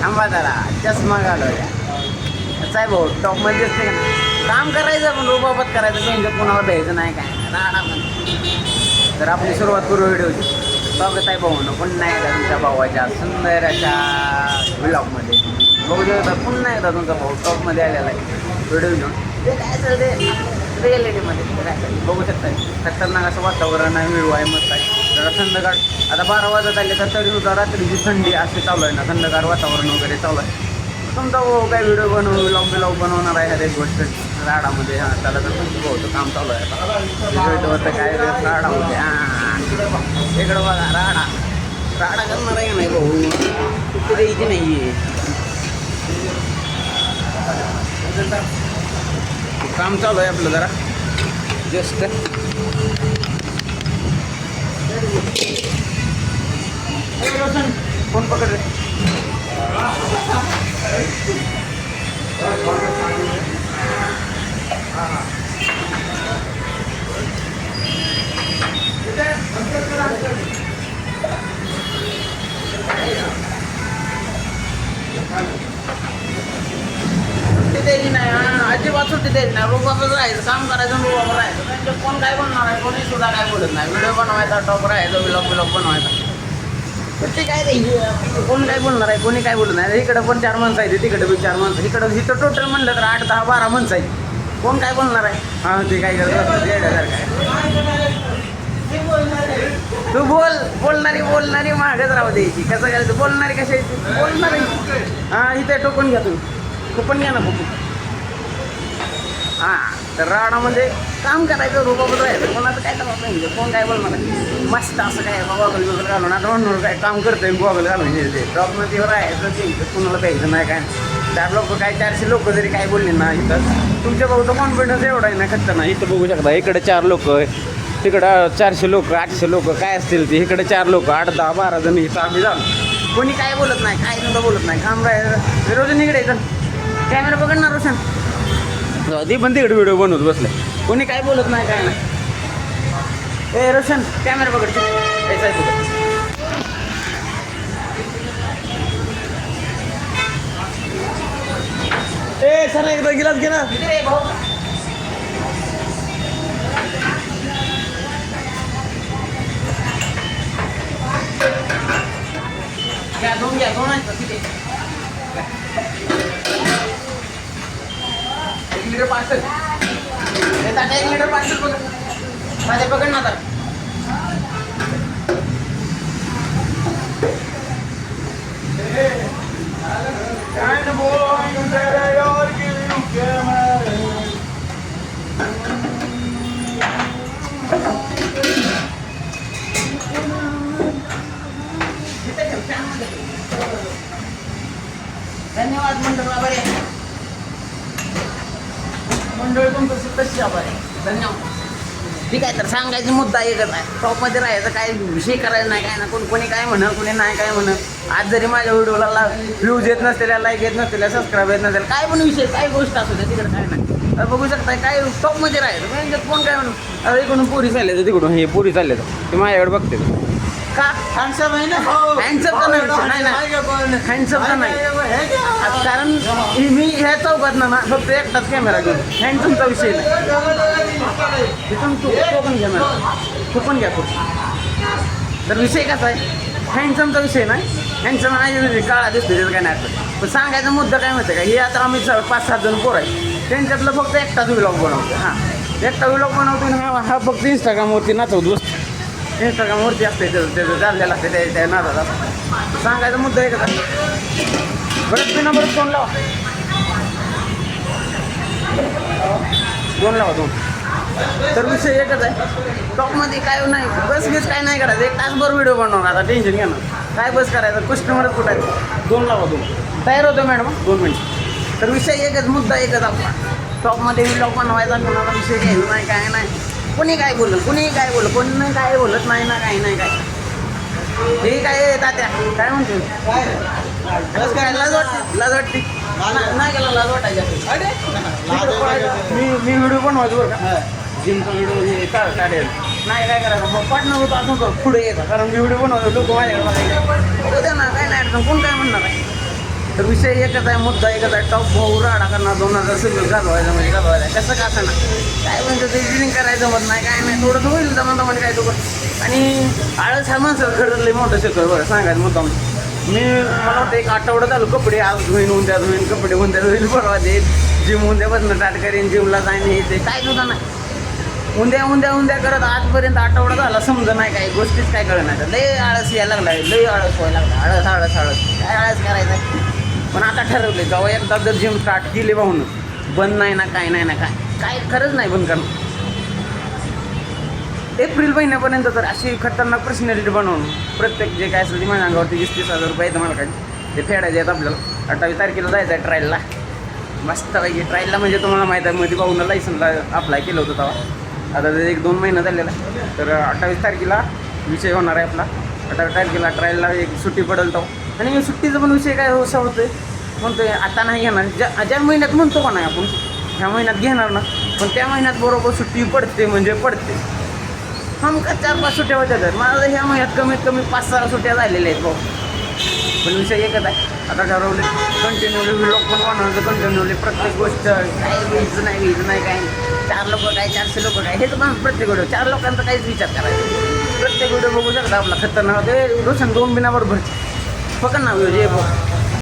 थांबा जरा चष्मा घालवल्या साहेब भाऊ टॉपमध्ये दिसते का काम करायचं पण रोबाबत करायचं त्यांच्या कोणाला द्यायचं नाही काय राडामध्ये. तर आपली सुरुवात करू व्हिडिओची. स्वागत आहे भाऊनं पुन्हा एकदा तुमच्या भावाच्या सुंदर अशा ब्लॉगमध्ये. बघू शकता पुन्हा एकदा तुमचा भाऊ टॉपमध्ये आलेला आहे व्हिडिओ घेऊन. ते काय असेल ते रिॲलिटीमध्ये काय असेल बघू शकता. खतरनाक असं वातावरण आहे, व्ह्यू आहे, मस्त आहे. जरा थंडगार आता 12 वाजत आले तर तरी सुद्धा रात्रीची थंडी असे चालू आहे ना, थंडगार वातावरण वगैरे चालू आहे. तुमचा भाऊ काय व्हिडिओ ब्लॉग बनवणार आहे हर एक गोष्ट राडामध्ये. हां त्याला तर तुमचं भाऊचं काम चालू आहे आता होतं काय राडामध्ये. हां इकडं बघा राडा करणार आहे नाही भाऊ, सुट्टी द्यायची नाही आहे. काम चालू आहे आपलं जरा जस्ट. फोन पकड रे. सुट्टी द्यायची नाही. हां अजिबात सुट्टी द्यायची नाही. रोबाबच राहायचं, काम करायचं, रोबाबर राहायचं. त्यांच्या कोण काय बनणार आहे, कोणी सुद्धा काय बोलत नाही. व्हिडिओ बनवायचा, टॉप राहायचं, ब्लॉग बनवायचा. सुट्टी काय द्यायची, कोण काय बोलणार आहे, कोणी काय बोलत नाही. इकडं पण 4 माणसं आहेत, तिकडं बी 4 माणसं. इकडं टोटल म्हणलं तर 8, 10, 12 माणसं आहेत. कोण काय बोलणार आहे. हां ते काय करत येण्यासारखं आहे. तू बोलणारी मागच राहू द्यायची. कसं करायचं, बोलणारी कशाची बोलणारी. हां इथे टोकन घ्या तुम्ही, कुपन घ्या ना कुपन. हां तर राडामध्ये काम करायचं, रोबाबत राहायचं, कोणाचं काय करावं नाही. कोण काय बोलणार आहे मस्त असं काय गॉगल वगैरे घालून आता म्हणून काय काम करतंय गॉगल घालून येते टॉपमध्ये राहायचं. ते कुणाला प्यायचं नाही काय. 4 लोक काय 400 लोक जरी काय बोलले ना इथं तुमच्या भाऊचं कॉन्फिडन्स एवढा आहे ना खतरनाक. इथं बघू शकता इकडे 4 लोक, तिकडं 400 लोक, 800 लोक काय असतील ते. इकडे 4 लोक, 8, 10, 12 जण इथं आम्ही जाऊन कोणी काय बोलत नाही, काय सुद्धा बोलत नाही. काम राहायचं रोज इकडे येतं. कॅमेरा पकडणार रोशन ती पण तिकडे व्हिडिओ बनवत बसले. कोणी काय बोलत नाही काय नाही. ए रोशन कॅमेरा पकडते ए सर एकदा गिलास घे ना. दोन आहेत तिथे. 1 लिटर पार्सल 1 लिटर पार्सल बघ माझ्या पकड ना. धन्यवाद मंडळ तुमचं तशी आभार आहे. धन्यवाद. ठीक आहे तर सांगायचा मुद्दा एकच आहे, टॉपमध्ये राहायचं, काय विषय करायचा नाही काय ना. कोणी काय म्हणा, कोणी नाही काय म्हणा. आज जरी माझ्या व्हिडिओला व्ह्यूज येत नसलेल्या, लाईक येत नसलेल्या, सबस्क्राईब येत नसलेल्या, काय पण विषय काय गोष्ट असू द्या तिकडे काय नाही. तर बघू शकताय काय टॉपमध्ये राहायचं म्हणजे कोण काय म्हणून. अरे इकडून पुरी चालले तर तिकडून हे पुरी चालले तर ते माझ्याकडे बघते का हँडसम आहे ना. हँडसमचा नाही हँडसमचा नाही कारण मी ह्या चौकात ना फक्त एकटाच कॅमेरा घेऊन. हँडसमचा विषय नाही. तिथून तू पण घ्या मॅडम, तू पण घ्या खूप. तर विषय कसा आहे हँडसमचा विषय नाही. हँडसम नाही काळा दिसतो त्याचं काय नाही. पण सांगायचा मुद्दा काय माहिती आहे का, हे आता आम्ही 5-7 जण पोरं आहे त्यांच्यातलं फक्त एकटाच व्लॉग बनवतो. हां एकटा व्लॉग बनवतो आणि हा फक्त इंस्टाग्रामवरती नाचवत बसतो. इंस्टाग्रामवरती असते त्याचं चाललेलं असते त्या नादात असतं. सांगायचा मुद्दा एकच आहे. बरंच मी नंबर 2 लावा, 2 लावा 2. तर विषय एकच आहे टॉपमध्ये काय नाही. बस काय नाही करायचं. 1 तासभर व्हिडिओ बनवणार आता टेन्शन घेणार काय बस करायचं. कस्टमरच कुठायचं. 2 लावा 2 तयार होतो मॅडम 2 मिनिट. तर विषय एकच मुद्दा एकच आपला टॉपमध्ये व्हिडिओ बनवायचा. कोणाला विषय घ्यायचा नाही काय नाही. कोणी काय बोललं कोणी काय बोललं कोणी काय बोलत नाही ना काही नाही काय. हे काय तात्या काय म्हणतो काय लाज वाटते नाही गेला लाज वाटायच्या. मी व्हिडिओ बनवायचो बरं का जिमचा व्हिडिओ हे काढेल नाही काय करायचं मग पार्टनर होतो अजून पुढे येतं कारण मी व्हिडिओ बनवतो लोक माझ्याकडे बघायचे ना काय नाही अडचण कोण काय म्हणणार आहे. तर विषय एकच आहे, मुद्दा एकच आहे, टॉप भाऊ राडा करणार 2000 घालवायचं म्हणजे घालवायचं कसं का असं ना काय म्हणतं ते इंजिनिअरिंग करायचं जमत नाही काय नाही, थोडंसं होईल जमा काय तो. आणि आळस हा माणसाला खरं लई मोठं शिकवलं बरं सांगायचं मुद्दा मी मला वाटतं एक आठवडा झालो कपडे आज धुईन उद्या धुईन कपडे उद्या धुईन परवा देत जिम उद्यापासून स्टार्ट करेन जिमला जाईन हे ते काय सुद्धा नाही उद्या करत आजपर्यंत आठवडा झाला समजा नाही काही गोष्टीच काय कळत नाही. लय आळस यायला लागला लय आळस व्हायला लागला आळस काय आळस करायचं. पण आता ठरवले जेव्हा एकदा जर जिम स्टार्ट केली पाहून बंद नाही ना काय खरंच नाही बंद करणं. एप्रिल महिन्यापर्यंत तर अशी खतरनाक पर्सनॅलिटी बनवून प्रत्येक जे काय असेल ते माझ्या अंगावरती 20-30 हजार रुपये येतं मला काय ते फेडायचे आहेत आपल्याला. 28 तारखेला जायचं आहे ट्रायलला मस्तपैकी ट्रायलला म्हणजे तुम्हाला माहीत आहे मध्ये भाऊनं लायसनला अप्लाय केलं होतं तेव्हा आता ते 1-2 महिना झालेला तर 28 तारखेला विषय होणार आहे आपला. 18 तारखेला ट्रायलला एक सुट्टी पडेल तो आणि मी सुट्टीचा पण विषय काय असा होतोय म्हणतोय आता नाही घेणार ज्या महिन्यात म्हणतो का नाही आपण ह्या महिन्यात घेणार ना पण त्या महिन्यात बरोबर सुट्टी पडते म्हणजे पडते. का 4-5 सुट्ट्या होत्या तर मला ह्या महिन्यात कमीत कमी 5-6 सुट्ट्या झालेल्या आहेत भाऊ. पण विषय एकच आहे आता ठरवले कंटिन्यूली व्लॉग पण बनवायचं कंटिन्यूली प्रत्येक गोष्ट काय व्हायचं नाही काय 4 लोक काय 400 लोक काय हेच पण प्रत्येक व्हिडिओ 4 लोकांचा काहीच विचार करायचा प्रत्येक व्हिडिओ बघू शकता आपला खतरनाक ते रोशन 2 बिना बरोबर फक्त ना व्हिडिओ